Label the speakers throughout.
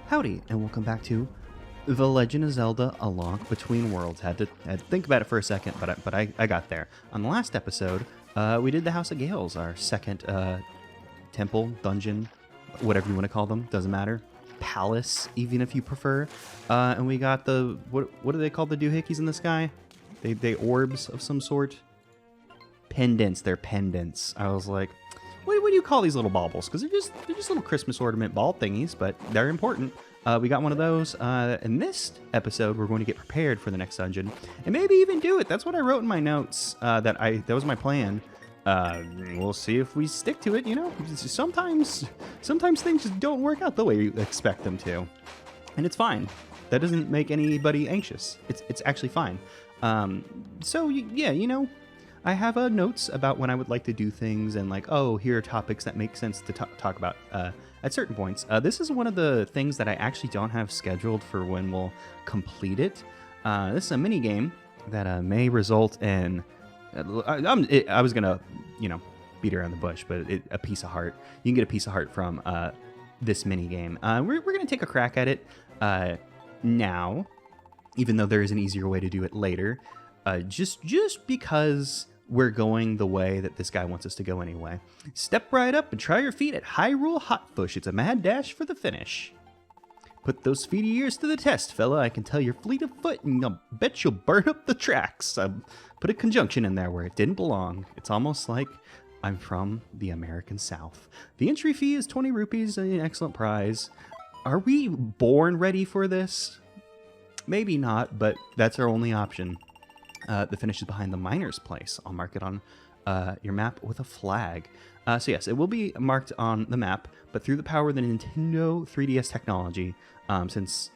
Speaker 1: Howdy, and welcome back to The Legend of Zelda: A Lonk Between Worlds. Had to think about it for a second, but I got there. On the last episode, we did the House of Gales, our second temple, dungeon, whatever you want to call them, doesn't matter. Palace, even if you prefer. And we got the, what do they call the doohickeys in the sky? They orbs of some sort? Pendants, they're pendants. I was like, what do you call these little baubles? Because they're just little Christmas ornament ball thingies, but they're important. We got one of those. In this episode, we're going to get prepared for the next dungeon, and maybe even do it. That's what I wrote in my notes. That was my plan. We'll see if we stick to it. You know, sometimes things just don't work out the way you expect them to, and it's fine. That doesn't make anybody anxious. It's actually fine. So yeah, you know. I have notes about when I would like to do things and like, oh, here are topics that make sense to talk about at certain points. This is one of the things that I actually don't have scheduled for when we'll complete it. This is a mini game that may result in. I was gonna, beat around the bush, but a piece of heart. You can get a piece of heart from this mini game. We're gonna take a crack at it now, even though there is an easier way to do it later. Just because we're going the way that this guy wants us to go anyway. Step right up and try your feet at Hyrule Hotbush. It's a mad dash for the finish. Put those feet of yours to the test, fella. I can tell you're fleet of foot, and I'll bet you'll burn up the tracks. Put a conjunction in there where it didn't belong. It's almost like I'm from the American South. The entry fee is 20 rupees, an excellent prize. Are we born ready for this? Maybe not, but that's our only option. The finish is behind the miner's place. I'll mark it on your map with a flag. So yes, it will be marked on the map, but through the power of the Nintendo 3DS technology, since,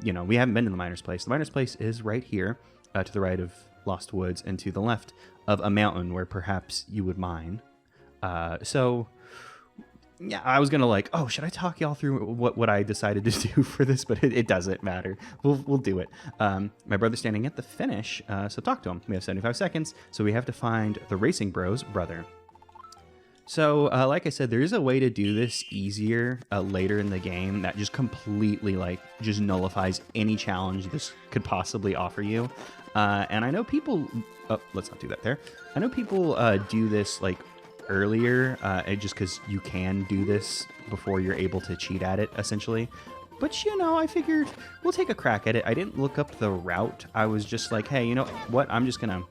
Speaker 1: we haven't been to the miner's place. The miner's place is right here, to the right of Lost Woods, and to the left of a mountain where perhaps you would mine. Yeah, I was gonna should I talk y'all through what I decided to do for this? But it doesn't matter. We'll do it. My brother's standing at the finish, so talk to him. We have 75 seconds, so we have to find the Racing Bros' brother. So, like I said, there is a way to do this easier later in the game that just completely just nullifies any challenge this could possibly offer you. And I know people. Oh, let's not do that there. I know people do this earlier, just because you can do this before you're able to cheat at it, essentially. But I figured we'll take a crack at it. I didn't look up the route. I was just like, hey, you know what? I'm just gonna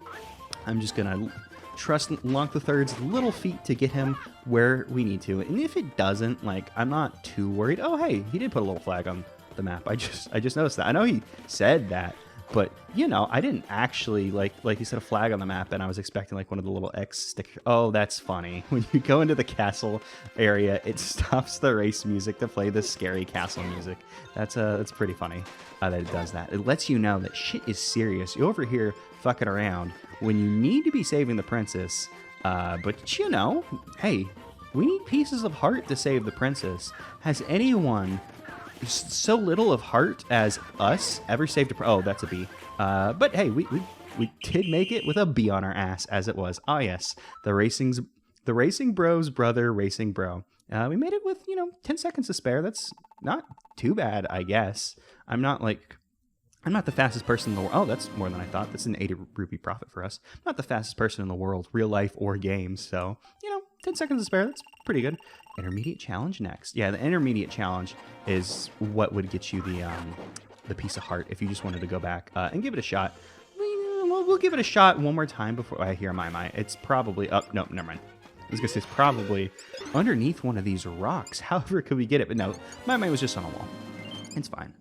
Speaker 1: trust Lonk the Third's little feet to get him where we need to. And if it doesn't, I'm not too worried. Oh, hey, he did put a little flag on the map. I just noticed that. I know he said that. But, I didn't actually, like you said, a flag on the map, and I was expecting, one of the little X stickers. Oh, that's funny. When you go into the castle area, it stops the race music to play the scary castle music. That's pretty funny that it does that. It lets you know that shit is serious. You're over here fucking around when you need to be saving the princess. But, hey, we need pieces of heart to save the princess. Has anyone so little of heart as us ever saved a oh, that's a B. But hey, we did make it with a B on our ass, as it was. Ah, yes, the Racing Bros' brother, Racing Bro. We made it with 10 seconds to spare. That's not too bad, I guess. I'm not the fastest person in the world. Oh, that's more than I thought. That's an 80 rupee profit for us. I'm not the fastest person in the world, real life or games. So 10 seconds to spare. That's pretty good. Intermediate challenge next. Yeah, the intermediate challenge is what would get you the piece of heart if you just wanted to go back and give it a shot. We'll give it a shot one more time before I hear my. It's probably up. No, never mind. I was gonna say it's probably underneath one of these rocks. However, could we get it? But no, my was just on a wall. It's fine.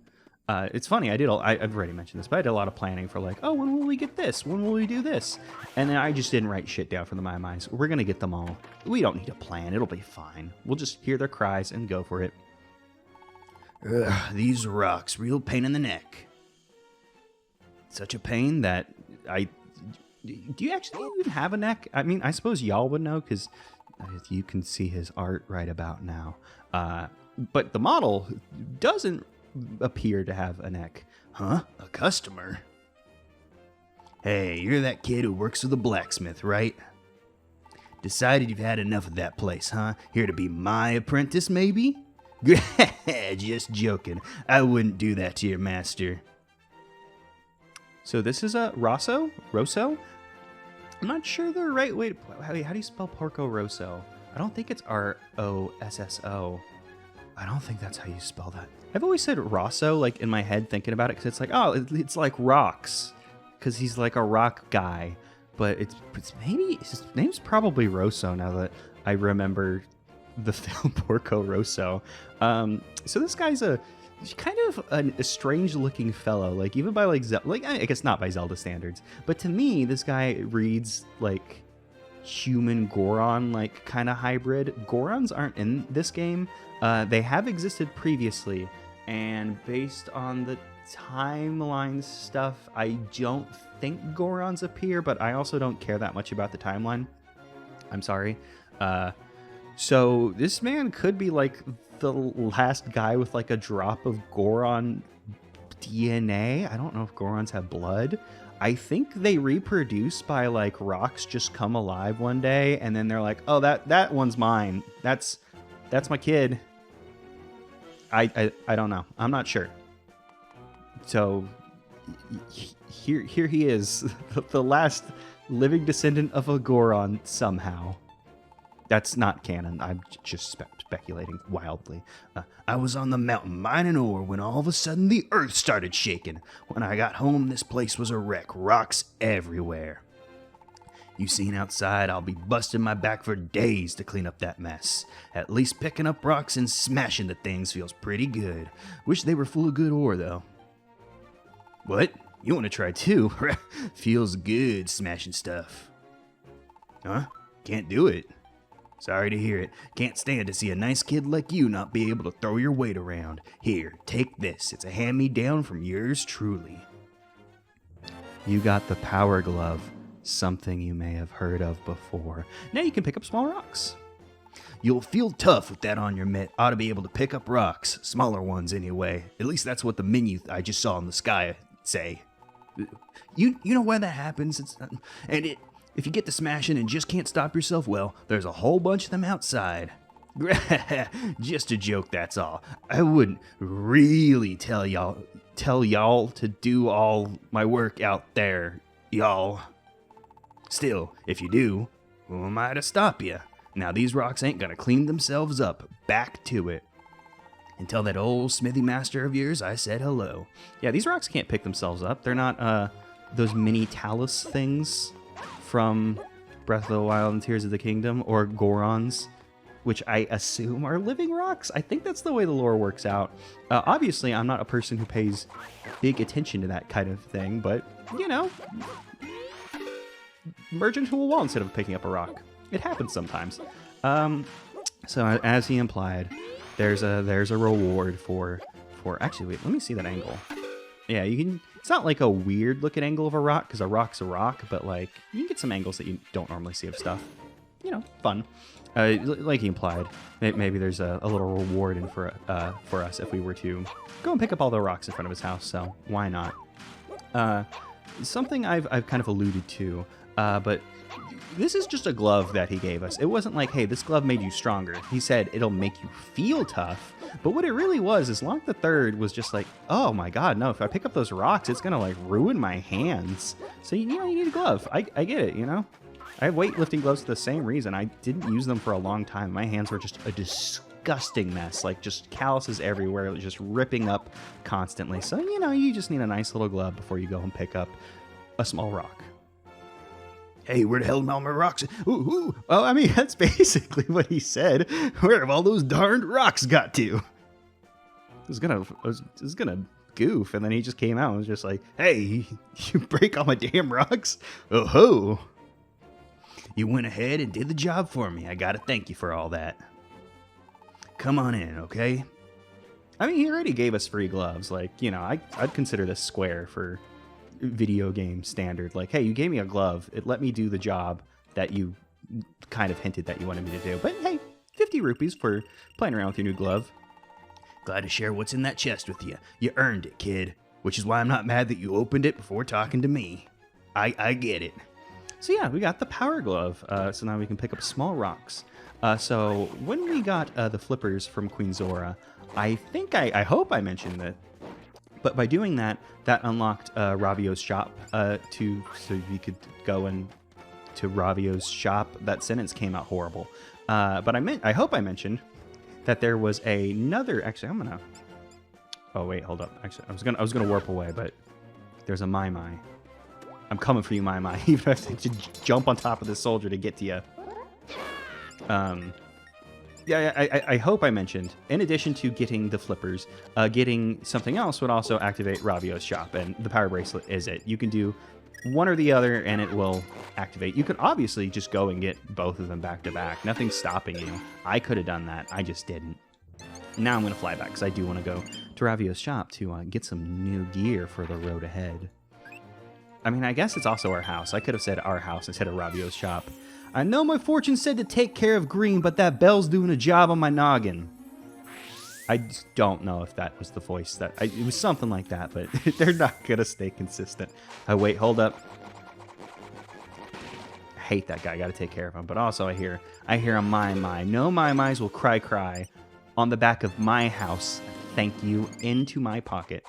Speaker 1: It's funny, I've already mentioned this, but I did a lot of planning for oh, when will we get this? When will we do this? And then I just didn't write shit down for the My. We're going to get them all. We don't need a plan. It'll be fine. We'll just hear their cries and go for it. Ugh, these rocks, real pain in the neck. Such a pain that do you actually even have a neck? I mean, I suppose y'all would know because you can see his art right about now. But the model doesn't appear to have a neck. Huh? A customer? Hey, you're that kid who works for the blacksmith, right? Decided you've had enough of that place, huh? Here to be my apprentice, maybe? Just joking. I wouldn't do that to your master. So this is a Rosso? I'm not sure the right way to... How do you spell Porco Rosso? I don't think it's Rosso. I don't think that's how you spell that. I've always said Rosso, like, in my head thinking about it, because it's like, oh, it's like rocks. Because he's like a rock guy. But it's maybe... His name's probably Rosso, now that I remember the film Porco Rosso. So this guy's kind of a strange-looking fellow. Like, even by, like, I guess not by Zelda standards. But to me, this guy reads, like... human Goron, like, kind of hybrid. Gorons aren't in this game. They have existed previously, and based on the timeline stuff, I don't think Gorons appear, but I also don't care that much about the timeline. I'm sorry. So this man could be like the last guy with like a drop of Goron DNA. I don't know if Gorons have blood. I think they reproduce by like rocks just come alive one day, and then they're like, oh, that one's mine. That's my kid. I don't know. I'm not sure. So here he is, the last living descendant of a Goron somehow. That's not canon. I'm just speculating wildly. I was on the mountain mining ore when all of a sudden the earth started shaking. When I got home, this place was a wreck. Rocks everywhere. You seen outside, I'll be busting my back for days to clean up that mess. At least picking up rocks and smashing the things feels pretty good. Wish they were full of good ore, though. What? You want to try too? Feels good smashing stuff. Huh? Can't do it. Sorry to hear it. Can't stand to see a nice kid like you not be able to throw your weight around. Here, take this. It's a hand-me-down from yours truly. You got the power glove. Something you may have heard of before. Now you can pick up small rocks. You'll feel tough with that on your mitt. Ought to be able to pick up rocks. Smaller ones anyway. At least that's what the menu I just saw in the sky say. You know why that happens? If you get to smashing and just can't stop yourself, well, there's a whole bunch of them outside. Just a joke, that's all. I wouldn't really tell y'all to do all my work out there, y'all. Still, if you do, who am I to stop you? Now these rocks ain't gonna clean themselves up. Back to it. And tell that old smithy master of yours I said hello. Yeah, these rocks can't pick themselves up. They're not those mini TLoZ things from Breath of the Wild and Tears of the Kingdom, or Gorons, which I assume are living rocks. I think that's the way the lore works out. Obviously, I'm not a person who pays big attention to that kind of thing, but, you know, merge into a wall instead of picking up a rock. It happens sometimes. So as he implied, there's a reward for actually, wait, let me see that angle. Yeah, you can. It's not like a weird looking angle of a rock, because a rock's a rock, but like you can get some angles that you don't normally see of stuff. You know, fun. Like he implied, maybe there's a little reward in for us if we were to go and pick up all the rocks in front of his house. So why not? Something I've kind of alluded to, but this is just a glove that he gave us. It wasn't like, hey, this glove made you stronger. He said it'll make you feel tough. But what it really was is Lonk the Third was just like, oh my god, no, if I pick up those rocks, it's gonna like ruin my hands. So you need a glove. I get it, you know? I have weightlifting gloves for the same reason. I didn't use them for a long time. My hands were just a disgusting mess, like just calluses everywhere, just ripping up constantly. So, you know, you just need a nice little glove before you go and pick up a small rock. Hey, where the hell are all my rocks? Ooh. Well, I mean, that's basically what he said. Where have all those darned rocks got to? I was gonna goof, and then he just came out and was just like, hey, you break all my damn rocks? Oh ho! You went ahead and did the job for me. I gotta thank you for all that. Come on in, okay? I mean, he already gave us free gloves. Like, you know, I'd consider this square for video game standard. Like, hey, you gave me a glove. It let me do the job that you kind of hinted that you wanted me to do. But hey, 50 rupees for playing around with your new glove. Glad to share what's in that chest with you. You earned it, kid. Which is why I'm not mad that you opened it before talking to me. I get it. So yeah, we got the power glove. So now we can pick up small rocks. So when we got the flippers from Queen Zora, I hope I mentioned that. But by doing that, that unlocked Ravio's shop so you could go to Ravio's shop. That sentence came out horrible. But I hope I mentioned that there was another. Actually, I'm gonna. Oh wait, hold up. Actually, I was gonna warp away, but there's a Mai Mai. I'm coming for you, Mai Mai. Even if I have to jump on top of this soldier to get to you. Yeah, I hope I mentioned, in addition to getting the flippers, getting something else would also activate Ravio's shop, and the power bracelet is it. You can do one or the other, and it will activate. You could obviously just go and get both of them back to back. Nothing's stopping you. I could have done that. I just didn't. Now I'm going to fly back, because I do want to go to Ravio's shop to get some new gear for the road ahead. I mean, I guess it's also our house. I could have said our house instead of Ravio's shop. I know my fortune said to take care of green, but that bell's doing a job on my noggin. I just don't know if that was the voice. It was something like that, but they're not going to stay consistent. Wait, hold up. I hate that guy. Got to take care of him. But also I hear a Mai Mai. No Mai Mai's will cry on the back of my house. Thank you. Into my pocket.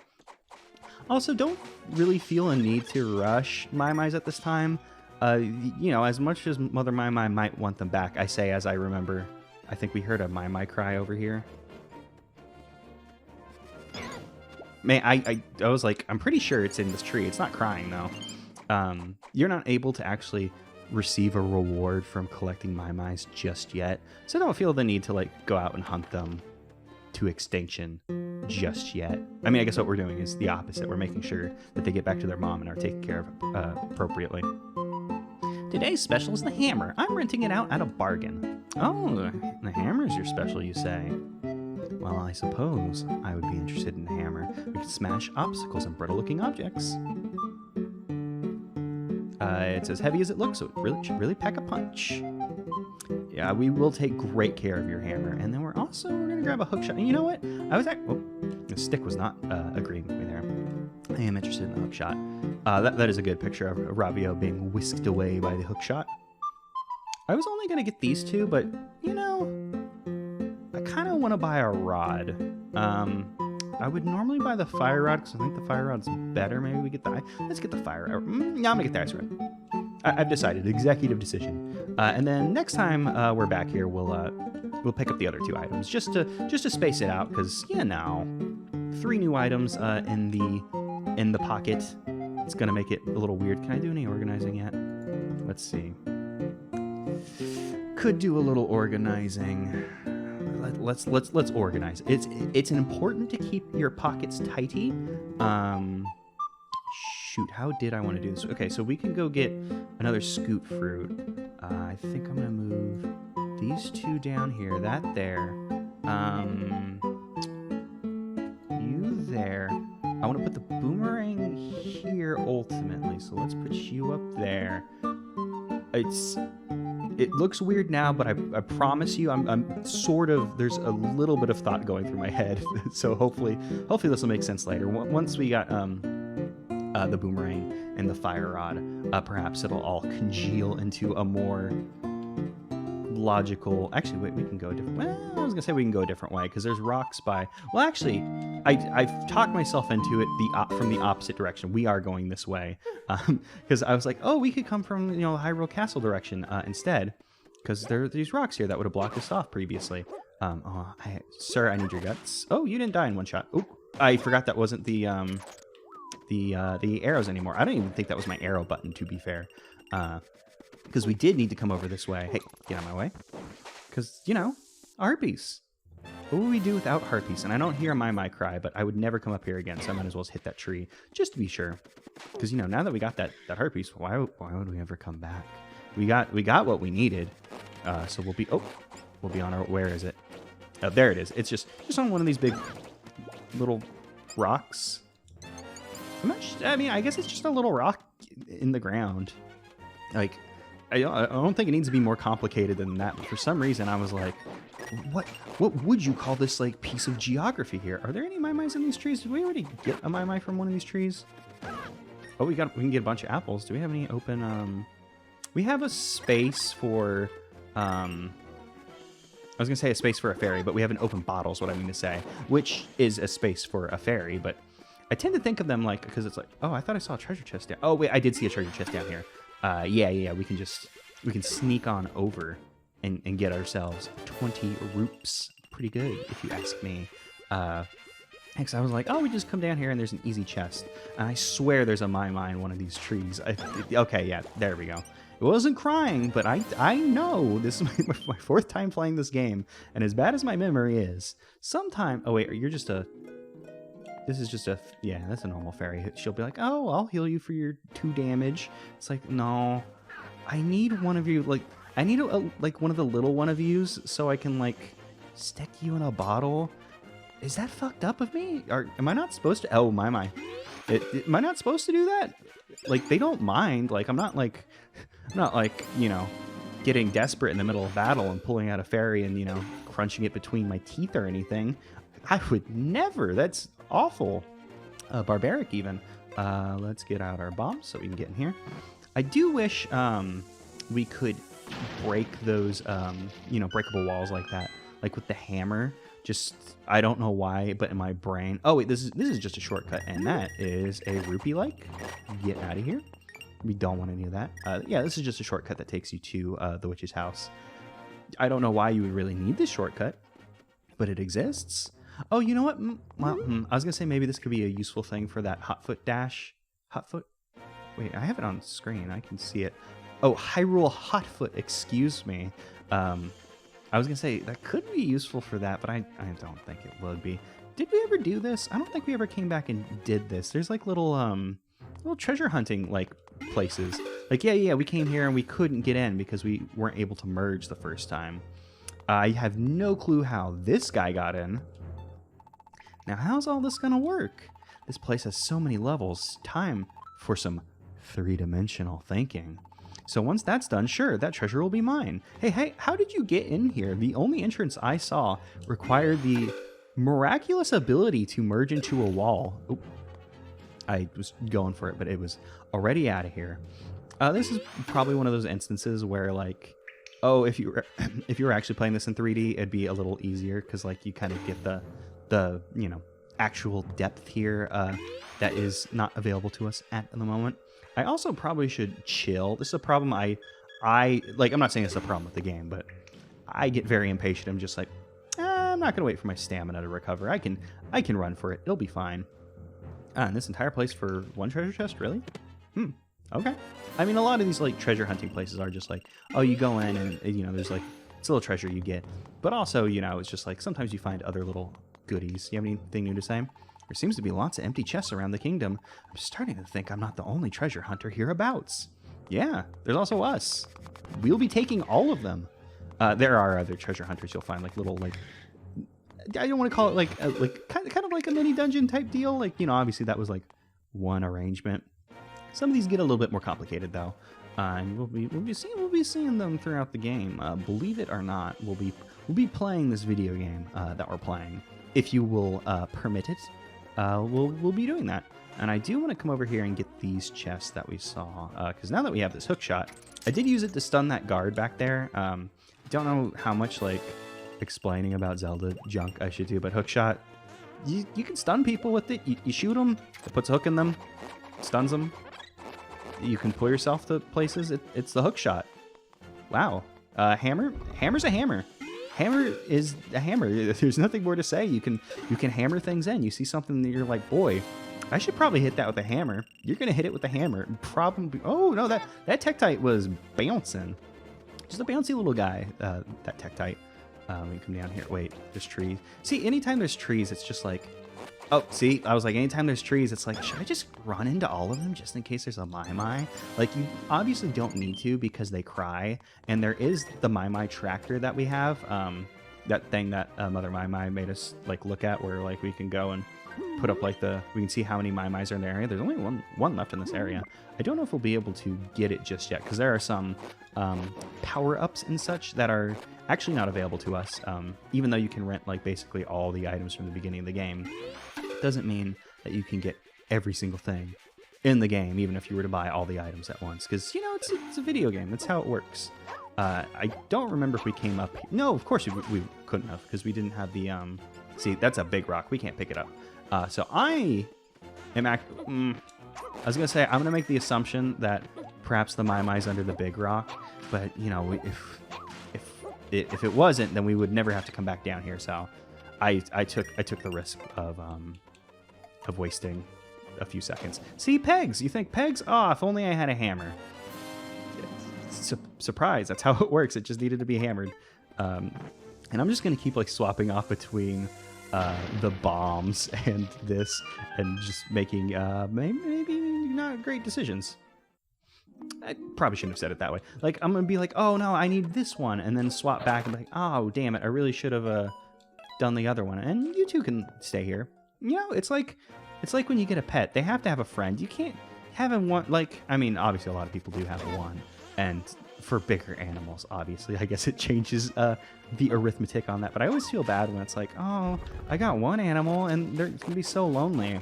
Speaker 1: Also, don't really feel a need to rush Mai Mai's at this time. You know, as much as Mother Mai Mai might want them back, I say as I remember. I think we heard a Mai Mai cry over here. Man, I was like, I'm pretty sure it's in this tree. It's not crying, though. You're not able to actually receive a reward from collecting Mai Mai's just yet. So don't feel the need to, like, go out and hunt them to extinction just yet. I mean, I guess what we're doing is the opposite. We're making sure that they get back to their mom and are taken care of appropriately. Today's special is the hammer. I'm renting it out at a bargain. Oh, the hammer's your special, you say? Well, I suppose I would be interested in the hammer. We could smash obstacles and brittle-looking objects. It's as heavy as it looks, so it should really pack a punch. Yeah, we will take great care of your hammer. And then we're going to grab a hook shot. And you know what? The stick was not agreeing with me there. I am interested in the hook shot. That is a good picture of Ravio being whisked away by the hook shot. I was only going to get these two, but, you know, I kind of want to buy a rod. I would normally buy the fire rod, because I think the fire rod's better. Maybe we get the... Let's get the fire rod. No, I'm going to get the ice rod. I've decided. Executive decision. And then next time we're back here, we'll pick up the other two items, just to space it out, because, you know, 3 new items in the pocket. It's gonna make it a little weird. Can I do any organizing yet? Let's see. Could do a little organizing. Let's organize. It's important to keep your pockets tighty. Shoot, how did I want to do this? Okay, so we can go get another scoop fruit. I think I'm gonna move these 2 down here. That there. You there. I want to put the boomerang here ultimately, so let's put you up there. It looks weird now, but I promise you, I'm sort of, there's a little bit of thought going through my head, so hopefully this will make sense later. Once we got the boomerang and the fire rod, perhaps it'll all congeal into a more logical... Actually, wait, we can go different... Well, I was gonna say we can go a different way, because there's rocks by... Well, actually, I've talked myself into it from the opposite direction. We are going this way, because I was like, oh, we could come from, you know, the Hyrule Castle direction instead, because there are these rocks here that would have blocked us off previously. Sir, I need your guts. Oh, you didn't die in one shot. Oh, I forgot that wasn't the arrows anymore. I don't even think that was my arrow button, to be fair. Because we did need to come over this way. Hey, get out of my way. Because, you know, harpies. What would we do without harpies? And I don't hear a Mai Mai cry, but I would never come up here again, so I might as well just hit that tree, just to be sure. Because, you know, now that we got that harpies, why would we ever come back? We got what we needed. So we'll be on our... Where is it? Oh, there it is. It's just on one of these big little rocks. I mean, I guess it's just a little rock in the ground. Like... I don't think it needs to be more complicated than that, but for some reason I was like, what would you call this, like, piece of geography here? Are there any Mai Mai's in these trees? Did we already get a Mai Mai from one of these trees? Oh, we can get a bunch of apples. Do we have any open We have a space for, I was going to say a space for a fairy, but we have an open bottle is what I mean to say, which is a space for a fairy, but I tend to think of them like, because it's like, oh, I thought I saw a treasure chest down. Oh, wait, I did see a treasure chest down here. Yeah, we can sneak on over and get ourselves 20 roops. Pretty good, if you ask me. Because I was like, oh, we just come down here and there's an easy chest. And I swear there's a Maimai in one of these trees. Okay, yeah, there we go. It wasn't crying, but I know this is my 4th time playing this game, and as bad as my memory is, sometime... Oh, wait, you're just a... This is just a... Yeah, that's a normal fairy. She'll be like, oh, I'll heal you for your 2 damage. It's like, no. I need one of you, like... I need, like, one of the little one of yous so I can, like, stick you in a bottle. Is that fucked up of me? Or am I not supposed to... Oh, my. Am I not supposed to do that? Like, they don't mind. Like, I'm not like, you know, getting desperate in the middle of battle and pulling out a fairy and, you know, crunching it between my teeth or anything. I would never. That's awful. Barbaric, even. Let's get out our bombs so we can get in here. I do wish we could break those, you know, breakable walls like that. Like with the hammer. Just, I don't know why, but in my brain... Oh, wait, this is just a shortcut, and that is a rupee-like. Get out of here. We don't want any of that. Yeah, this is just a shortcut that takes you to the witch's house. I don't know why you would really need this shortcut, but it exists. Oh, you know what? Well, I was going to say maybe this could be a useful thing for that Hotfoot dash. Hotfoot? Wait, I have it on screen. I can see it. Oh, Hyrule Hotfoot, excuse me. I was going to say, that could be useful for that, but I don't think it would be. Did we ever do this? I don't think we ever came back and did this. There's like little treasure hunting like places. Like, yeah, we came here and we couldn't get in because we weren't able to merge the first time. I have no clue how this guy got in. Now, how's all this going to work? This place has so many levels. Time for some 3-dimensional thinking. So once that's done, sure, that treasure will be mine. Hey, how did you get in here? The only entrance I saw required the miraculous ability to merge into a wall. Oop. I was going for it, but it was already out of here. This is probably one of those instances where, like, oh, if you were actually playing this in 3D, it'd be a little easier because, like, you kind of get the you know, actual depth here that is not available to us at the moment. I also probably should chill. This is a problem I like, I'm not saying it's a problem with the game, but I get very impatient. I'm just like, I'm not going to wait for my stamina to recover. I can run for it. It'll be fine. And this entire place for one treasure chest? Really? Okay. I mean, a lot of these, like, treasure hunting places are just like, oh, you go in and, you know, there's, like, it's a little treasure you get. But also, you know, it's just like, sometimes you find other little goodies. You have anything new to say? There seems to be lots of empty chests around the kingdom. I'm starting to think I'm not the only treasure hunter hereabouts. Yeah, there's also us. We'll be taking all of them. There are other treasure hunters you'll find, like, little, like, I don't want to call it, like kind of like a mini dungeon type deal. Like, you know, obviously that was, like, one arrangement. Some of these get a little bit more complicated, though. And we'll be seeing them throughout the game. Believe it or not, we'll be playing this video game that we're playing. If you will permit it, we'll be doing that. And I do want to come over here and get these chests that we saw, because now that we have this hook shot, I did use it to stun that guard back there. Don't know how much, like, explaining about Zelda junk I should do, but hook shot, you can stun people with it. You shoot them, it puts a hook in them, stuns them. You can pull yourself to places. It's the hook shot. Wow. Hammer's a hammer. Hammer is a hammer. There's nothing more to say. You can hammer things in. You see something that you're like, boy, I should probably hit that with a hammer. You're gonna hit it with a hammer. Probably. Oh no, that Tektite was bouncing. Just a bouncy little guy. That Tektite. Let me come down here. Wait, there's trees. See, anytime there's trees, it's just like, oh, see, I was like, anytime there's trees, it's like, should I just run into all of them just in case there's a Maimai? Like, you obviously don't need to because they cry, and there is the Maimai tractor that we have, that thing that Mother Maimai made us, like, look at, where, like, we can go and put up, like, we can see how many Maimais are in the area. There's only one left in this area. I don't know if we'll be able to get it just yet, because there are some power-ups and such that are actually not available to us, even though you can rent, like, basically all the items from the beginning of the game. Doesn't mean that you can get every single thing in the game, even if you were to buy all the items at once. Because, you know, it's a video game. That's how it works. I don't remember if we came up... No, of course we couldn't have, because we didn't have the... See, that's a big rock. We can't pick it up. So I am... I was going to say, I'm going to make the assumption that perhaps the Mai-Mai's under the big rock. But, you know, if it wasn't, then we would never have to come back down here. So I took the risk of wasting a few seconds. See, pegs. You think pegs? Oh, if only I had a hammer. Surprise. That's how it works. It just needed to be hammered. And I'm just going to keep like swapping off between the bombs and this and just making maybe not great decisions. I probably shouldn't have said it that way. Like, I'm going to be like, oh, no, I need this one. And then swap back and be like, oh, damn it. I really should have done the other one. And you two can stay here. You know, it's like when you get a pet. They have to have a friend. You can't have one, like, I mean, obviously a lot of people do have one. And for bigger animals, obviously, I guess it changes the arithmetic on that. But I always feel bad when it's like, oh, I got one animal and they're going to be so lonely.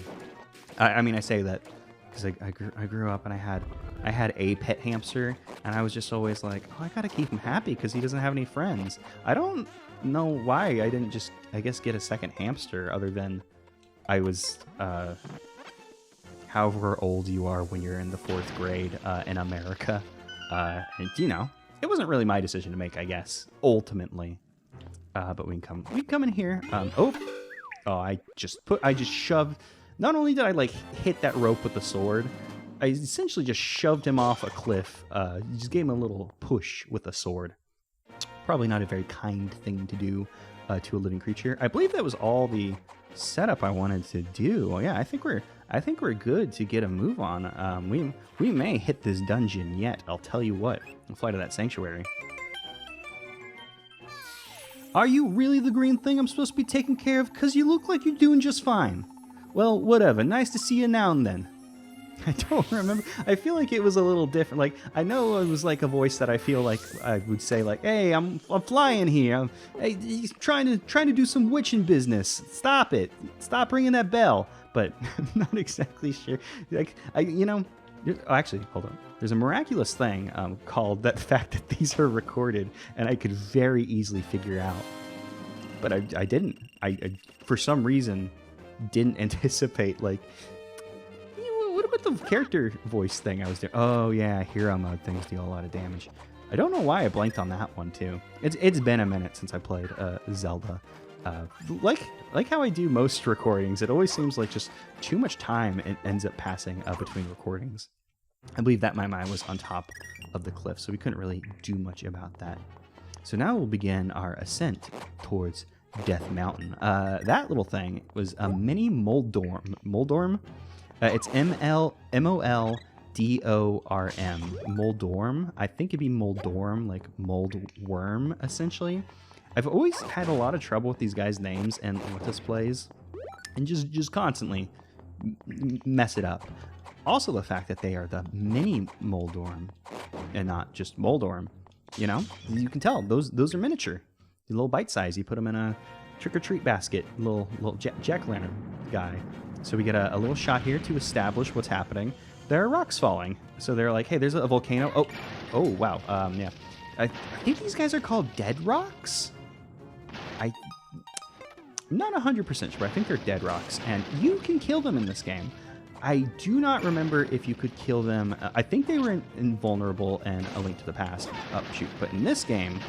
Speaker 1: I mean, I say that because I grew up and I had a pet hamster, and I was just always like, oh, I gotta keep him happy because he doesn't have any friends. I don't know why I didn't just, I guess, get a second hamster other than I was, however old you are when you're in the 4th grade in America. And, you know, it wasn't really my decision to make, I guess, ultimately. But we can come in here. I just shoved. Not only did I like hit that rope with the sword, I essentially just shoved him off a cliff. Just gave him a little push with a sword. Probably not a very kind thing to do to a living creature. I believe that was all the setup I wanted to do. Well, yeah, I think we're good to get a move on. We may hit this dungeon yet. I'll tell you what. We'll fly to that sanctuary. Are you really the green thing I'm supposed to be taking care of? 'Cause you look like you're doing just fine. Well, whatever. Nice to see you now and then. I don't remember. I feel like it was a little different. Like, I know it was like a voice that I feel like I would say like, "Hey, I'm flying here. Hey, he's trying to do some witching business. Stop it. Stop ringing that bell." But I'm not exactly sure. Like, actually, hold on. There's a miraculous thing called that fact that these are recorded, and I could very easily figure out. But I didn't. I for some reason didn't anticipate like. What about the character voice thing I was doing? Oh yeah, hero mode things deal a lot of damage. I don't know why I blanked on that one too. It's been a minute since I played Zelda. Like how I do most recordings, it always seems like just too much time it ends up passing between recordings. I believe that my mind was on top of the cliff, so we couldn't really do much about that. So now we'll begin our ascent towards Death Mountain. That little thing was a mini Moldorm. Moldorm? It's Moldorm. Moldorm. I think it'd be Moldorm, like mold worm, essentially. I've always had a lot of trouble with these guys' names and Lettuce plays, and just constantly mess it up. Also, the fact that they are the mini Moldorm and not just Moldorm. You know, you can tell those are miniature, a little bite size. You put them in a trick-or-treat basket, little jack-o'-lantern guy. So we get a little shot here to establish what's happening. There are rocks falling. So they're like, hey, there's a volcano. Oh, wow. Yeah. I think these guys are called dead rocks. I'm not 100% sure. I think they're dead rocks. And you can kill them in this game. I do not remember if you could kill them. I think they were invulnerable in A Link to the Past. Oh, shoot. But in this game,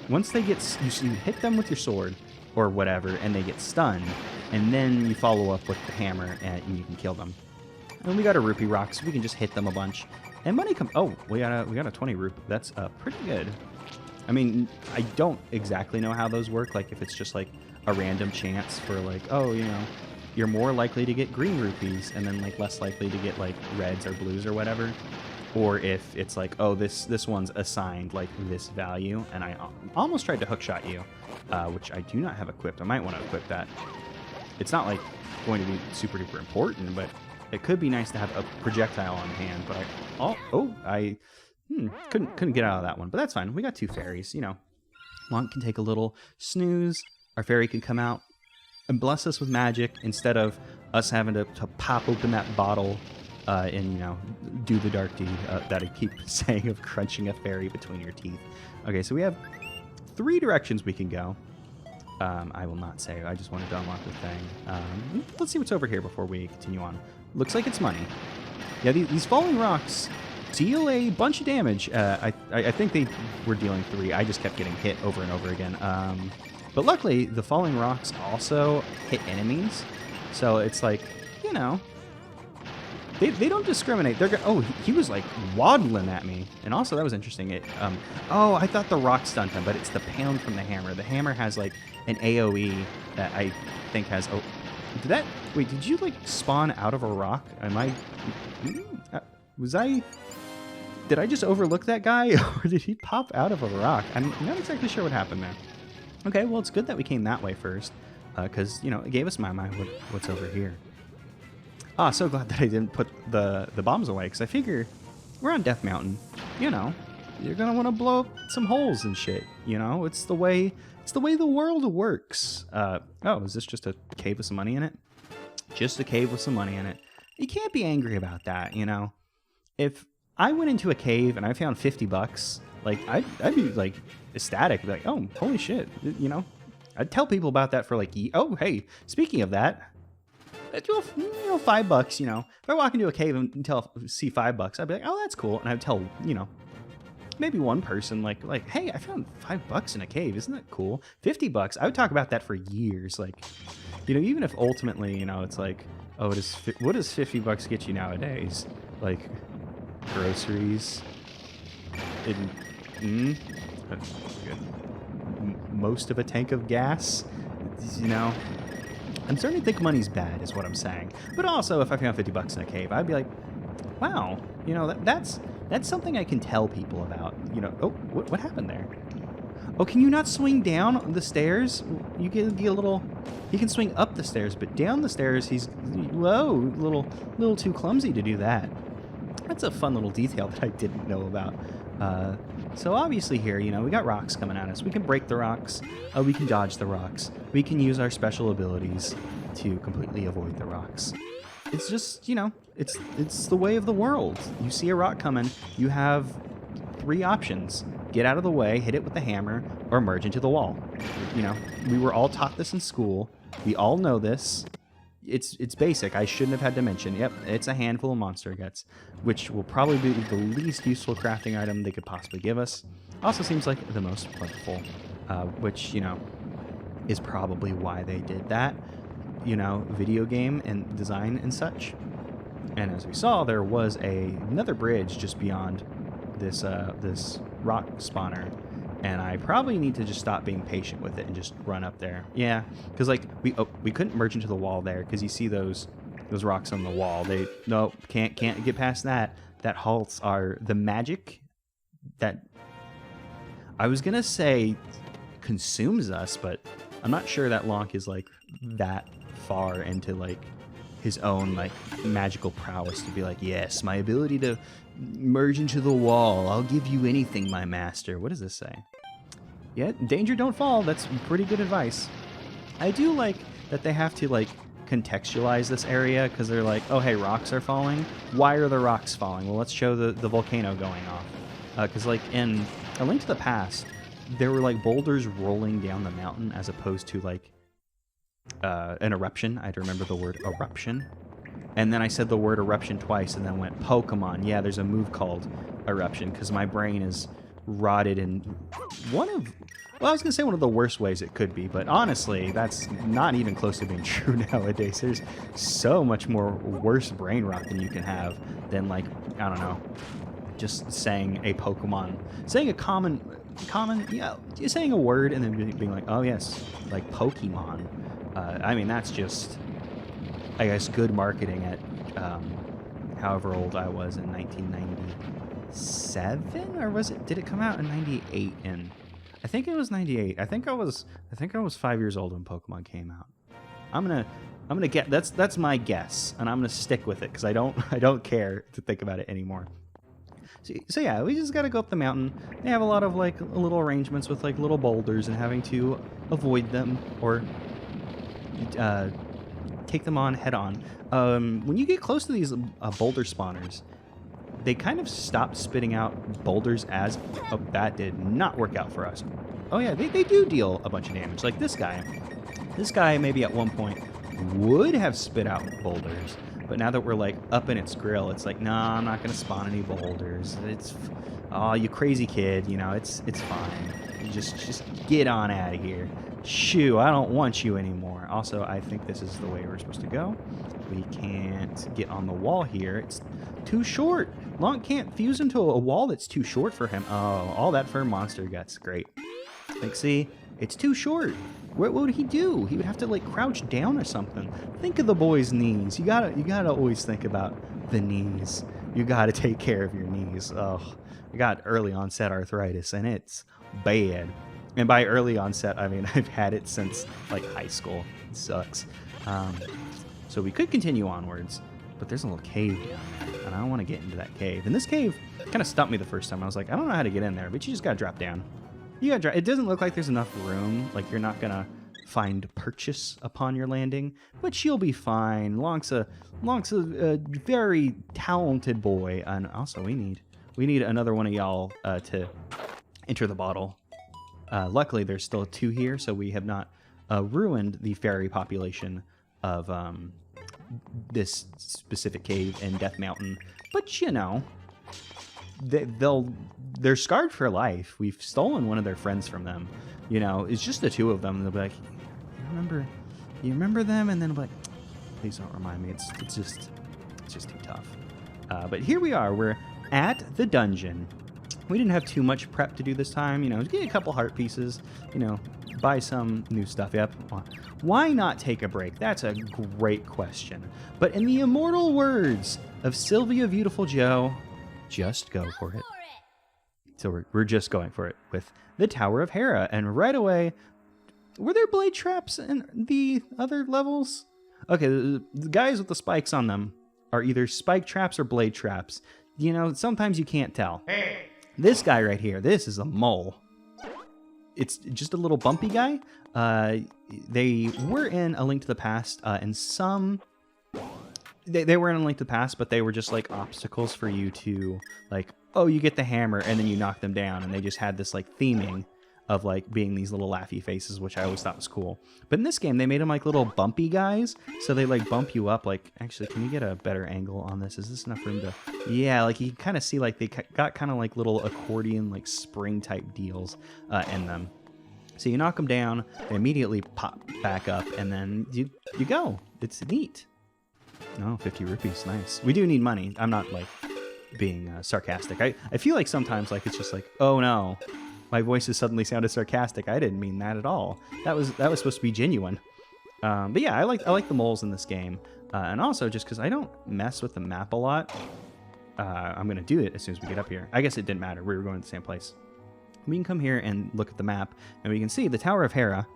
Speaker 1: once they get... You hit them with your sword or whatever, and they get stunned. And then you follow up with the hammer, and you can kill them. And we got a rupee rock, so we can just hit them a bunch. And money comes... Oh, we got a 20 rupee. That's pretty good. I mean, I don't exactly know how those work. Like, if it's just, like, a random chance for, like, oh, you know, you're more likely to get green rupees, and then, like, less likely to get, like, reds or blues or whatever. Or if it's like, oh, this one's assigned, like, this value. And I almost tried to hookshot you, which I do not have equipped. I might want to equip that. It's not, like, going to be super duper important, but it could be nice to have a projectile on hand. But I couldn't get out of that one. But that's fine. We got 2 fairies, you know. Lonk can take a little snooze. Our fairy can come out and bless us with magic instead of us having to pop open that bottle and, you know, do the dark deed that I keep saying of crunching a fairy between your teeth. Okay, so we have 3 directions we can go. I will not say. I just wanted to unlock the thing. Let's see what's over here before we continue on. Looks like it's money. Yeah, these falling rocks deal a bunch of damage. I think they were dealing 3. I just kept getting hit over and over again. But luckily, the falling rocks also hit enemies. So it's like, you know, they don't discriminate. Oh, he was like waddling at me. And also, that was interesting. Oh, I thought the rock stunned him, but it's the pound from the hammer. The hammer has like an AoE that I think has... Oh, wait, did you like spawn out of a rock? Did I just overlook that guy, or did he pop out of a rock? I'm not exactly sure what happened there. Okay, well, it's good that we came that way first, because, you know, it gave us my mind what's over here. Ah, so glad that I didn't put the bombs away, because I figure we're on Death Mountain. You know, you're going to want to blow up some holes and shit, you know? It's the way the world works. Oh, is this just a cave with some money in it? Just a cave with some money in it. You can't be angry about that, you know? If I went into a cave and I found $50, like, I'd be, like, ecstatic. Like, oh, holy shit, you know? I'd tell people about that for, like, oh, hey, speaking of that, you know, $5, you know? If I walk into a cave and see $5, I'd be like, oh, that's cool. And I'd tell, you know, maybe one person, like, hey, I found $5 in a cave. Isn't that cool? $50, I would talk about that for years. Like, you know, even if ultimately, you know, it's like, oh, what does $50 get you nowadays? Like, groceries, most of a tank of gas, you know. I'm starting to think money's bad, is what I'm saying. But also, if I found $50 in a cave, I'd be like, wow, you know, that's something I can tell people about. You know, oh, what happened there? Oh, can you not swing down the stairs? You can be a little... He can swing up the stairs, but down the stairs, he's... Whoa, little too clumsy to do that. That's a fun little detail that I didn't know about. So obviously here, you know, we got rocks coming at us. We can break the rocks. We can dodge the rocks. We can use our special abilities to completely avoid the rocks. It's just, you know, it's the way of the world. You see a rock coming, you have 3 options. Get out of the way, hit it with the hammer, or merge into the wall. You know, we were all taught this in school. We all know this. It's basic. I shouldn't have had to mention. Yep, it's a handful of monster guts, which will probably be the least useful crafting item they could possibly give us. Also seems like the most plentiful, which, you know, is probably why they did that. You know, video game and design and such. And as we saw, there was another bridge just beyond this this rock spawner. And I probably need to just stop being patient with it and just run up there. Yeah, because like we couldn't merge into the wall there because you see those rocks on the wall. No, can't get past that. That halts are the magic that I was gonna say consumes us, but I'm not sure that Lonk is like that far into like his own like magical prowess to be like, yes, my ability to merge into the wall. I'll give you anything, my master. What does this say? Yeah, danger, don't fall. That's pretty good advice. I do like that they have to like contextualize this area because they're like, oh, hey, rocks are falling. Why are the rocks falling? Well, let's show the volcano going off. Because like in A Link to the Past, there were like boulders rolling down the mountain as opposed to like an eruption. I had to remember the word eruption. And then I said the word eruption twice and then went Pokemon. Yeah, there's a move called eruption because my brain is rotted in one of... Well, I was going to say one of the worst ways it could be, but honestly, that's not even close to being true nowadays. There's so much more worse brain rot than you can have than, like, I don't know, just saying a Pokemon. Saying a common, yeah, saying a word and then being like, oh, yes, like Pokemon. I mean, that's just... I guess good marketing at however old I was in 1997, or was it? Did it come out in 98? And I think it was 98. I think I was 5 years old when Pokemon came out. I'm gonna get that's my guess, and I'm gonna stick with it because I don't care to think about it anymore. So yeah, we just gotta go up the mountain. They have a lot of like little arrangements with like little boulders and having to avoid them or take them on head on. When you get close to these boulder spawners, they kind of stop spitting out boulders as... Oh, that did not work out for us. Oh yeah, they do deal a bunch of damage. Like this guy. This guy maybe at one point would have spit out boulders. But now that we're like up in its grill, it's like, nah, I'm not going to spawn any boulders. It's... Oh, you crazy kid. You know, it's fine. You just get on out of here. Shoo, I don't want you anymore. Also, I think this is the way we're supposed to go. We can't get on the wall here. It's too short. Lonk can't fuse into a wall that's too short for him. Oh, all that for monster guts. Great. Like, see, it's too short. What would he do? He would have to, like, crouch down or something. Think of the boy's knees. You gotta always think about the knees. You gotta take care of your knees. Oh, I got early onset arthritis, and it's bad. And by early onset, I mean I've had it since, like, high school. It sucks. So we could continue onwards, but there's a little cave down there, and I don't want to get into that cave. And this cave kind of stumped me the first time. I was like, I don't know how to get in there, but you just gotta drop down. You gotta drop. It doesn't look like there's enough room. Like, you're not gonna find purchase upon your landing, but you'll be fine. Lonk's a very talented boy, and also we need another one of y'all to enter the bottle. Luckily, there's still 2 here, so we have not ruined the fairy population of this specific cave in Death Mountain. But you know, they're scarred for life. We've stolen one of their friends from them. You know, it's just the 2 of them. They'll be like, you remember them? And then they'll be like, please don't remind me. It's just too tough. But here we are. We're at the dungeon. We didn't have too much prep to do this time. You know, get a couple heart pieces. You know, buy some new stuff. Yep. Why not take a break? That's a great question. But in the immortal words of Sylvia Beautiful Joe, just go for it. So we're just going for it with the Tower of Hera. And right away, were there blade traps in the other levels? Okay, the guys with the spikes on them are either spike traps or blade traps. You know, sometimes you can't tell. Hey. This guy right here, this is a mole. It's just a little bumpy guy. They were in A Link to the Past, and some... They were in A Link to the Past, but they were just, like, obstacles for you to, like, oh, you get the hammer, and then you knock them down, and they just had this, like, theming of, like, being these little laughy faces, which I always thought was cool. But in this game, they made them, like, little bumpy guys, so they, like, bump you up. Like, actually, can you get a better angle on this? Is this enough room to... Yeah, like, you kind of see, like, they got kind of, like, little accordion, like, spring-type deals in them. So you knock them down, they immediately pop back up, and then you go. It's neat. Oh, 50 rupees, nice. We do need money. I'm not, like, being sarcastic. I feel like sometimes, like, it's just like, oh, no. My voice has suddenly sounded sarcastic. I didn't mean that at all. That was supposed to be genuine. But yeah, I like the moles in this game. And also, just because I don't mess with the map a lot, I'm going to do it as soon as we get up here. I guess it didn't matter. We were going to the same place. We can come here and look at the map, and we can see the Tower of Hera.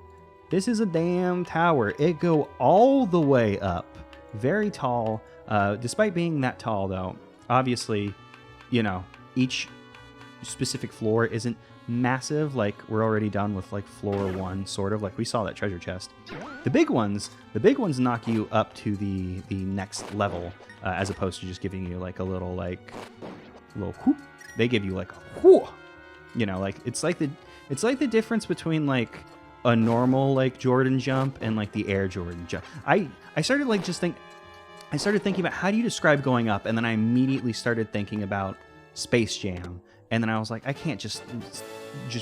Speaker 1: This is a damn tower. It go all the way up. Very tall. Despite being that tall, though, obviously, you know, each specific floor isn't massive. Like, we're already done with, like, floor 1, sort of. Like, we saw that treasure chest. The big ones knock you up to the next level, as opposed to just giving you, like, a little whoop. They give you, like, a whoo. You know, like, it's like the difference between, like, a normal, like, Jordan jump and, like, the Air Jordan jump. I started, like, I started thinking about how do you describe going up, and then I immediately started thinking about Space Jam. And then I was like, I can't just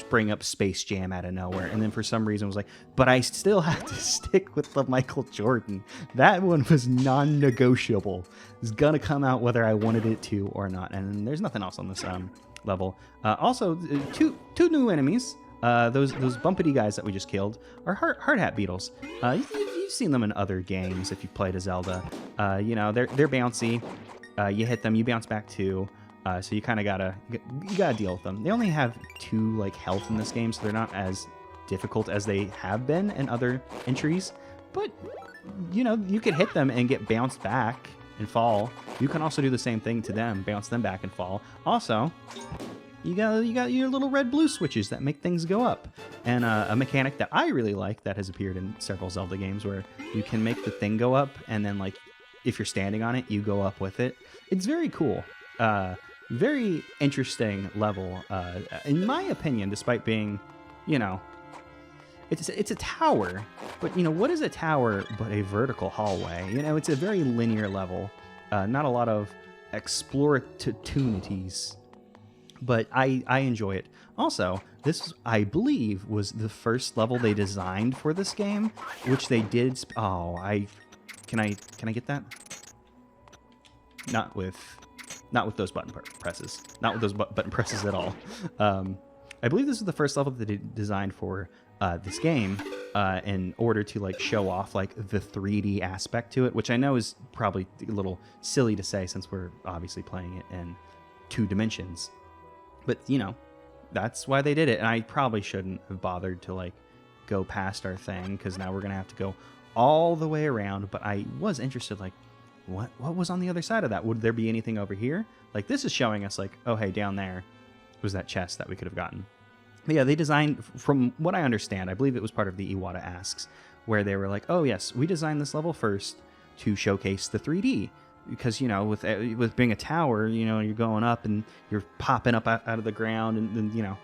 Speaker 1: bring up Space Jam out of nowhere. And then for some reason I was like, but I still have to stick with the Michael Jordan. That one was non-negotiable. It's gonna come out whether I wanted it to or not. And there's nothing else on this level. Also, two new enemies. Those bumpity guys that we just killed are hard hat beetles. You've seen them in other games if you've played a Zelda. You know, they're bouncy. You hit them, you bounce back too. So you kind of gotta deal with them. They only have 2 like health in this game, so they're not as difficult as they have been in other entries. But you know, you could hit them and get bounced back and fall. You can also do the same thing to them, bounce them back and fall. Also, you got your little red-blue switches that make things go up. And a mechanic that I really like that has appeared in several Zelda games where you can make the thing go up, and then like if you're standing on it, you go up with it. It's very cool. Very interesting level, in my opinion, despite being, you know, it's a tower, but you know, what is a tower but a vertical hallway? You know, it's a very linear level, not a lot of explorationities, but I enjoy it. Also, this, I believe, was the first level they designed for this game, which they did. Can I get that? Not with those button presses. Not with those button presses at all. I believe this is the first level that they designed for this game in order to like show off like the 3D aspect to it, which I know is probably a little silly to say since we're obviously playing it in 2 dimensions. But, you know, that's why they did it. And I probably shouldn't have bothered to like go past our thing, because now we're going to have to go all the way around. But I was interested, like, what was on the other side of that? Would there be anything over here? Like, this is showing us like, oh, hey, down there was that chest that we could have gotten. But yeah, they designed, from what I understand, I believe it was part of the Iwata Asks, where they were like, oh yes, we designed this level first to showcase the 3D. Because, you know, with being a tower, you know, you're going up and you're popping up out of the ground, and then, you know,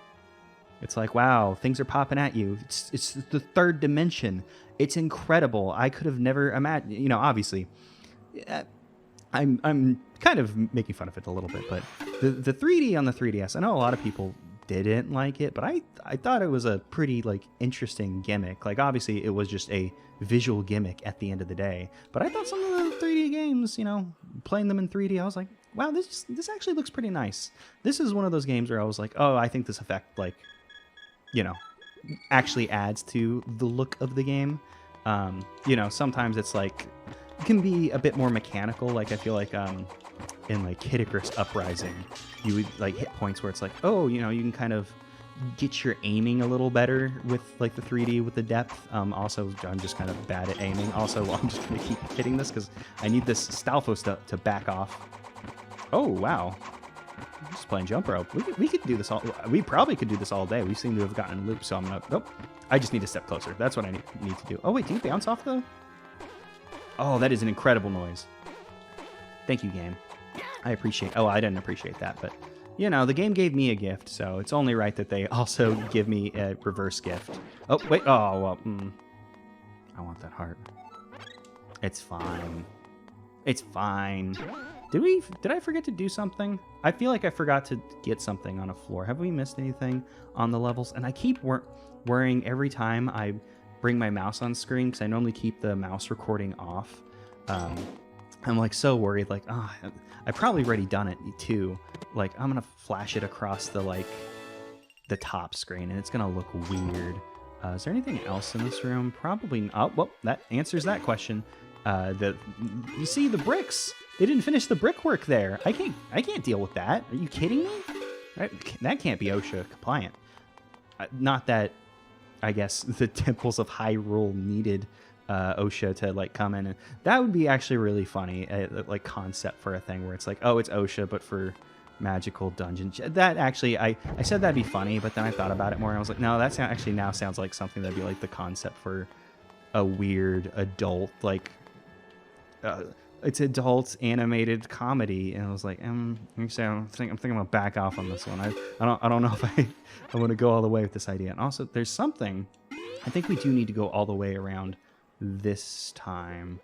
Speaker 1: it's like, wow, things are popping at you. It's the 3rd dimension. It's incredible. I could have never imagined, you know, obviously, I'm kind of making fun of it a little bit, but the 3D on the 3DS, I know a lot of people didn't like it, but I thought it was a pretty like interesting gimmick. Like, obviously it was just a visual gimmick at the end of the day, but I thought some of the 3D games, you know, playing them in 3D, I was like, wow, this actually looks pretty nice. This is one of those games where I was like, oh, I think this effect, like, you know, actually adds to the look of the game. You know, sometimes it's like, it can be a bit more mechanical. Like, I feel like in like Kid Icarus Uprising, you would like hit points where it's like, oh, you know, you can kind of get your aiming a little better with like the 3D with the depth. Also, I'm just kind of bad at aiming. Also, I'm just gonna keep hitting this because I need this Stalfo stuff to back off. Oh wow, I'm just playing jump rope. We could do this all. We probably could do this all day. We seem to have gotten in loop, so I'm gonna. Nope. I just need to step closer. That's what I need to do. Oh wait, do you bounce off though? Oh, that is an incredible noise. Thank you, game. I appreciate... Oh, I didn't appreciate that, but, you know, the game gave me a gift, so it's only right that they also give me a reverse gift. Oh, wait. Oh, well, I want that heart. It's fine. It's fine. Did I forget to do something? I feel like I forgot to get something on a floor. Have we missed anything on the levels? And I keep worrying every time I bring my mouse on screen, because I normally keep the mouse recording off. I'm like so worried, like, oh, I've probably already done it too. Like, I'm gonna flash it across the like the top screen, and it's gonna look weird. Is there anything else in this room? Probably not. Oh, well, that answers that question. You see the bricks? They didn't finish the brickwork there. I can't deal with that. Are you kidding me? That can't be OSHA compliant. Not that I guess the Temples of Hyrule needed OSHA to like come in, and that would be actually really funny, like concept for a thing where it's like, oh, it's OSHA but for magical dungeons. That actually, I said that'd be funny, but then I thought about it more and I was like, no, that actually now sounds like something that'd be like the concept for a weird adult, like it's adult animated comedy. And I was like, I'm thinking I'm gonna back off on this one. I don't know if I want to go all the way with this idea. And also, there's something, I think we do need to go all the way around this time.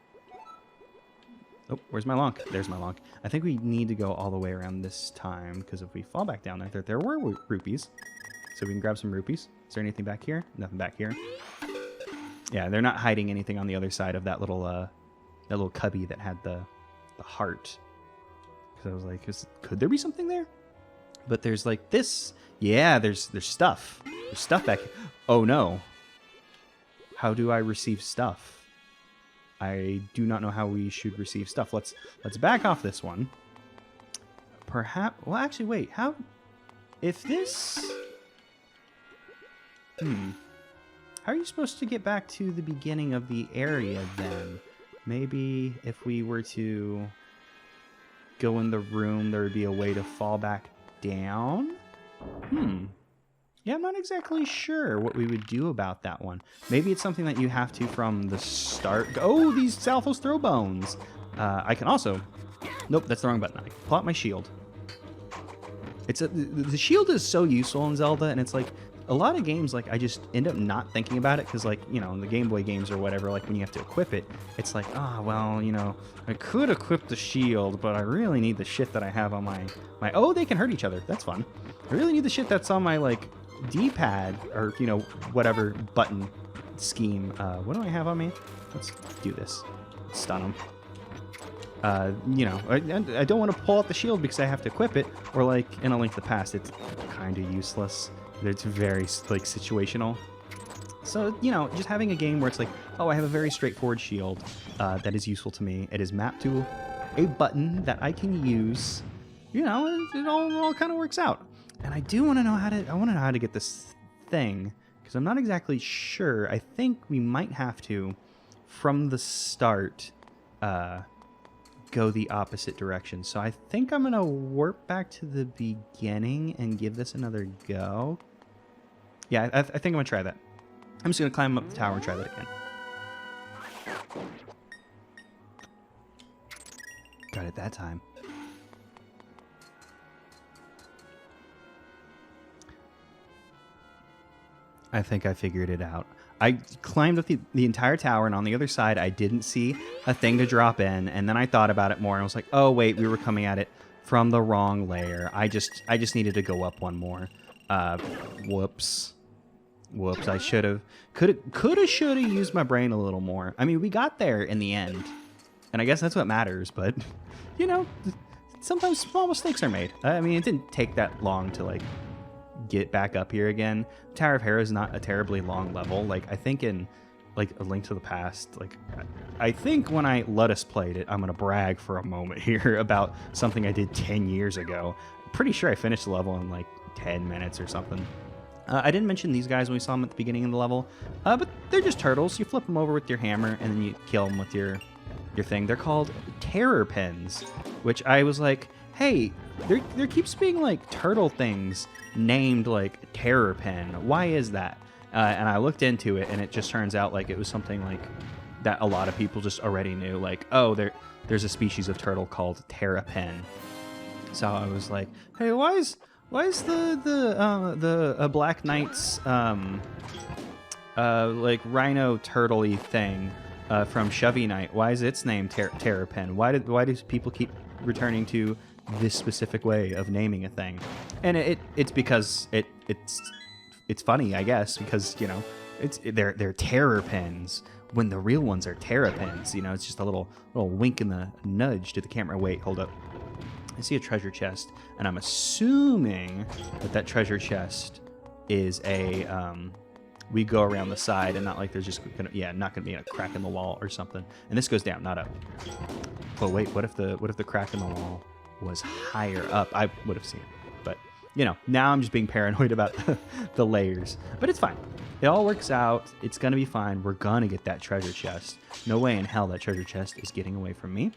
Speaker 1: Oh, where's my Lonk? There's my Lonk. I think we need to go all the way around this time, because if we fall back down there were rupees. So we can grab some rupees. Is there anything back here? Nothing back here. Yeah, they're not hiding anything on the other side of that little cubby that had the heart. Because I was like, could there be something there? But there's like this. Yeah, there's stuff. There's stuff back here. Oh no. How do I receive stuff? I do not know how we should receive stuff. Let's back off this one. Perhaps. Well, actually, wait. How? If this. How are you supposed to get back to the beginning of the area then? Maybe if we were to go in the room, there would be a way to fall back down? Yeah, I'm not exactly sure what we would do about that one. Maybe it's something that you have to from the start. Oh, these Salphos throw bones. I can also... Nope, that's the wrong button. I can pull out my shield. The shield is so useful in Zelda, and it's like a lot of games, like I just end up not thinking about it because, like, you know, in the Game Boy games or whatever, like when you have to equip it, it's like, well, you know, I could equip the shield, but I really need the shit that I have on my... Oh, they can hurt each other. That's fun. I really need the shit that's on my, like, D-pad or, you know, whatever button scheme. What do I have on me? Let's do this. Stun them. You know, I don't want to pull out the shield because I have to equip it, or like in A Link to the Past, it's kind of useless. It's very, like, situational. So, you know, just having a game where it's like, oh, I have a very straightforward shield that is useful to me. It is mapped to a button that I can use. You know, it all kind of works out. And I do want to know how to get this thing, because I'm not exactly sure. I think we might have to, from the start, go the opposite direction. So I think I'm going to warp back to the beginning and give this another go. Yeah, I think I'm going to try that. I'm just going to climb up the tower and try that again. Got it that time. I think I figured it out. I climbed up the entire tower, and on the other side, I didn't see a thing to drop in, and then I thought about it more, and I was like, oh, wait, we were coming at it from the wrong layer. I just needed to go up one more. Whoops. I shoulda, shoulda used my brain a little more. I mean, we got there in the end, and I guess that's what matters, but, you know, sometimes small mistakes are made. I mean, it didn't take that long to, like, get back up here again. Tower of Hera is not a terribly long level. Like, I think in, like, A Link to the Past, like, I think when I let us played it, I'm gonna brag for a moment here about something I did 10 years ago. I'm pretty sure I finished the level in like 10 minutes or something. I didn't mention these guys when we saw them at the beginning of the level, but they're just turtles. You flip them over with your hammer, and then you kill them with your thing. They're called terror pens, which I was like, hey, there keeps being, like, turtle things named, like, terror pen. Why is that? And I looked into it, and it just turns out, like, it was something, like, that a lot of people just already knew. Like, oh, there's a species of turtle called terrapin. So I was like, hey, why is the Black Knight's like rhino turtle-y thing from Shovey Knight, why is its name Terrapin? Why do people keep returning to this specific way of naming a thing? And it's because it's funny, I guess, because, you know, they're terror pins when the real ones are terrapins. You know, it's just a little wink and the nudge to the camera. Wait, hold up. I see a treasure chest, and I'm assuming that treasure chest is a we go around the side, and not like there's just not gonna be a crack in the wall or something. And this goes down, not up. But wait, what if the crack in the wall was higher up? I would have seen it. But, you know, now I'm just being paranoid about the layers. But it's fine. It all works out. It's gonna be fine. We're gonna get that treasure chest. No way in hell that treasure chest is getting away from me.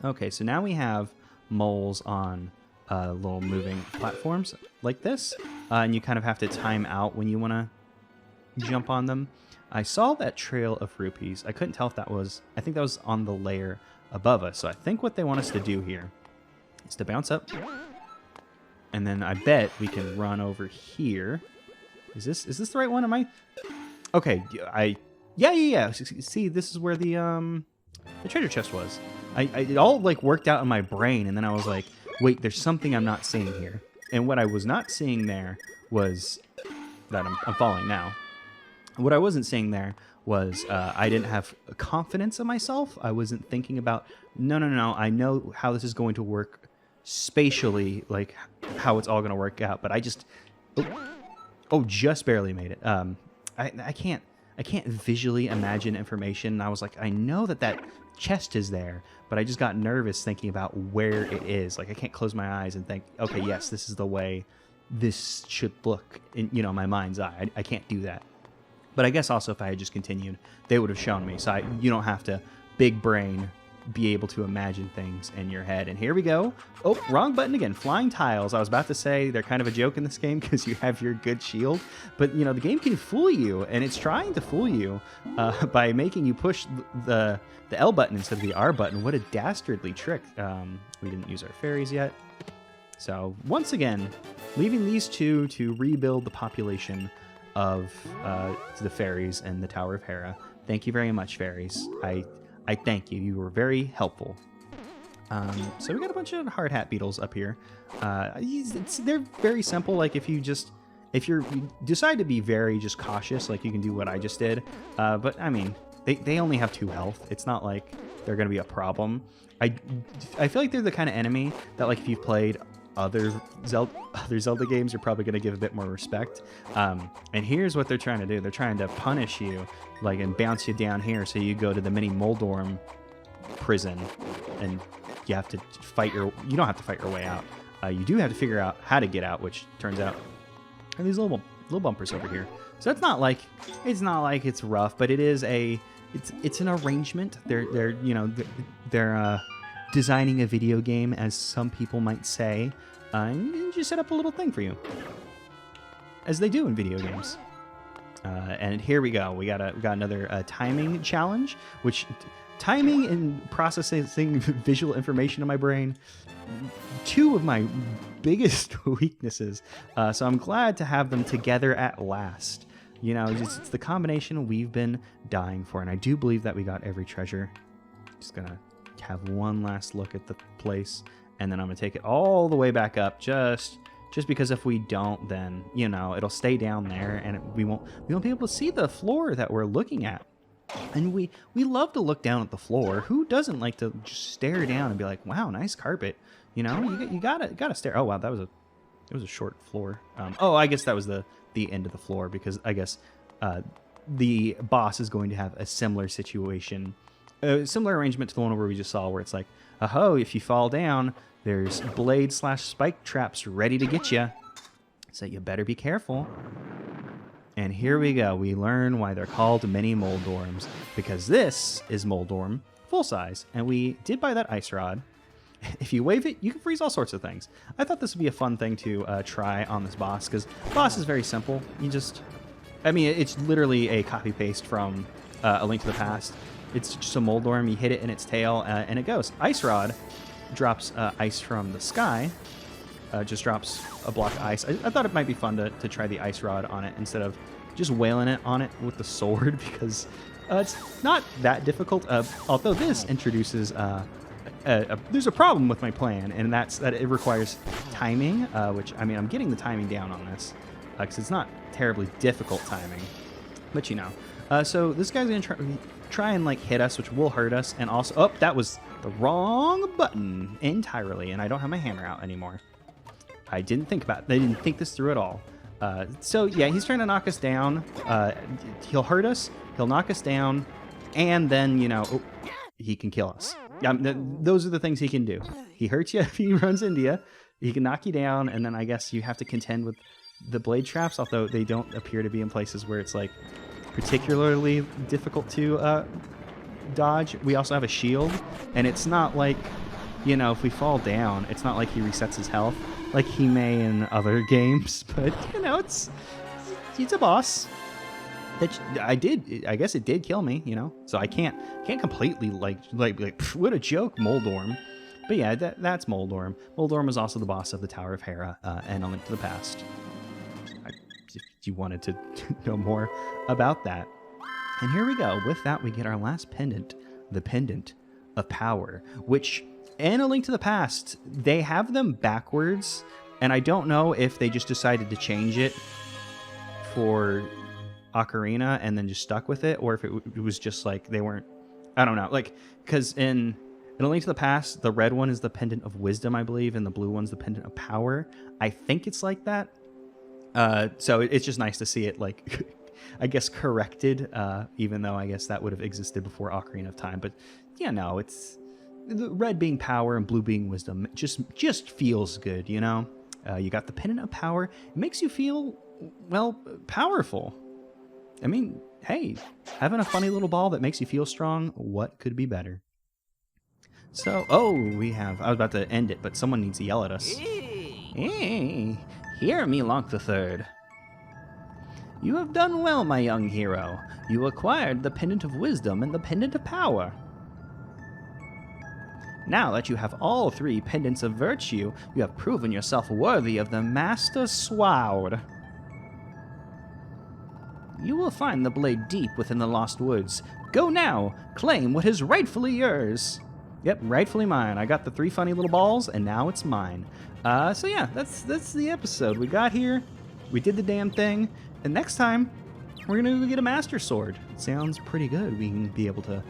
Speaker 1: Okay, so now we have moles on little moving platforms like this, and you kind of have to time out when you want to jump on them. I saw that trail of rupees. I couldn't tell if that was, I think that was on the layer above us. So I think what they want us to do here is to bounce up, and then I bet we can run over here. Is this the right one? Am I? Okay, yeah. See, this is where the treasure chest was. It all, like, worked out in my brain, and then I was like, wait, there's something I'm not seeing here. And what I was not seeing there was that I'm falling now. What I wasn't seeing there was I didn't have confidence in myself. I wasn't thinking about, no, I know how this is going to work spatially, like how it's all going to work out. But I just, just barely made it. I can't visually imagine information. I was like, I know that chest is there, but I just got nervous thinking about where it is. Like, I can't close my eyes and think, okay, yes, this is the way this should look in, you know, my mind's eye. I can't do that. But I guess also if I had just continued, they would have shown me. So you don't have to big brain be able to imagine things in your head. And here we go. Oh, wrong button again. Flying tiles. I was about to say they're kind of a joke in this game because you have your good shield, but you know, the game can fool you, and it's trying to fool you by making you push the L button instead of the R button. What a dastardly trick. We didn't use our fairies yet. So once again, leaving these two to rebuild the population of the fairies and the Tower of Hera. Thank you very much, fairies. I thank you. You were very helpful. So we got a bunch of hard hat beetles up here. They're very simple. Like if you decide to be very just cautious, like you can do what I just did. But I mean, they only have 2 health. It's not like they're going to be a problem. I feel like they're the kind of enemy that, like, if you've played other Zelda games, you're probably going to give a bit more respect. And here's what they're trying to do. They're trying to punish you, like, and bounce you down here so you go to the mini Moldorm prison, and you have to fight you don't have to fight your way out. You do have to figure out how to get out, which turns out are these little bumpers over here. So it's not like it's rough, but it is it's an arrangement. They're designing a video game, as some people might say, and just set up a little thing for you, as they do in video games. And here we go. We got another timing challenge, which timing and processing visual information in my brain, 2 of my biggest weaknesses. So I'm glad to have them together at last. You know, it's the combination we've been dying for, and I do believe that we got every treasure. Just gonna have one last look at the place, and then I'm gonna take it all the way back up, just because if we don't, then, you know, it'll stay down there, and we won't be able to see the floor that we're looking at. And we love to look down at the floor. Who doesn't like to just stare down and be like, wow, nice carpet? You know, you gotta stare. Oh wow, it was a short floor. Oh, I guess that was the end of the floor, because I guess the boss is going to have a similar situation. A similar arrangement to the one where we just saw, where it's like, oh, if you fall down, there's blade/spike traps ready to get you. So you better be careful. And here we go. We learn why they're called mini Moldorms, because this is Moldorm full size, and we did buy that ice rod. If you wave it, you can freeze all sorts of things. I thought this would be a fun thing to try on this boss, because boss is very simple. It's literally a copy paste from A Link to the Past. It's just a Moldorm. You hit it in its tail, and it goes. Ice Rod drops ice from the sky. Just drops a block of ice. I thought it might be fun to try the Ice Rod on it instead of just wailing it on it with the sword, because it's not that difficult. Although this introduces... there's a problem with my plan, and that's that it requires timing, which, I mean, I'm getting the timing down on this, because it's not terribly difficult timing, but you know. So this guy's going to try and, like, hit us, which will hurt us, and also... Oh, that was the wrong button entirely, and I don't have my hammer out anymore. I didn't think this through at all. So, yeah, he's trying to knock us down. He'll hurt us, he'll knock us down, and then, you know, he can kill us. Those are the things he can do. He hurts you if he runs into you. He can knock you down, and then I guess you have to contend with the blade traps, although they don't appear to be in places where it's, like, particularly difficult to dodge. We also have a shield, and it's not like, you know, if we fall down, it's not like he resets his health like he may in other games, but, you know, it's a boss. I guess it did kill me, you know, so I can't completely like what a joke, Moldorm. But yeah, that's Moldorm. Moldorm is also the boss of the Tower of Hera and A Link to the Past. If you wanted to know more about that. And here we go. With that, we get our last pendant, the Pendant of Power, which in A Link to the Past, they have them backwards, and I don't know if they just decided to change it for Ocarina and then just stuck with it, or if it was just like they weren't, I don't know, like, because in A Link to the Past, the red one is the Pendant of Wisdom, I believe, and the blue one's the Pendant of Power. I think it's like that. So it's just nice to see it, like, I guess, corrected, even though I guess that would have existed before Ocarina of Time. But yeah, no, it's the red being power and blue being wisdom. Just feels good, you know. You got the Pendant of Power. It makes you feel, well, powerful. I mean, hey, having a funny little ball that makes you feel strong, what could be better? So, oh, I was about to end it, but someone needs to yell at us. Hey, hear me, Lonk the Third. You have done well, my young hero. You acquired the Pendant of Wisdom and the Pendant of Power. Now that you have all three Pendants of Virtue, you have proven yourself worthy of the Master Sword. You will find the blade deep within the Lost Woods. Go now, claim what is rightfully yours. Yep, rightfully mine. I got the 3 funny little balls, and now it's mine. So yeah, that's the episode. We got here, we did the damn thing, and next time, we're gonna go get a Master Sword. It sounds pretty good. We can be able to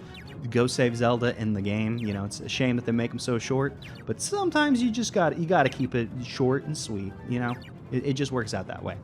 Speaker 1: go save Zelda in the game. You know, it's a shame that they make them so short, but sometimes you gotta keep it short and sweet, you know? It just works out that way.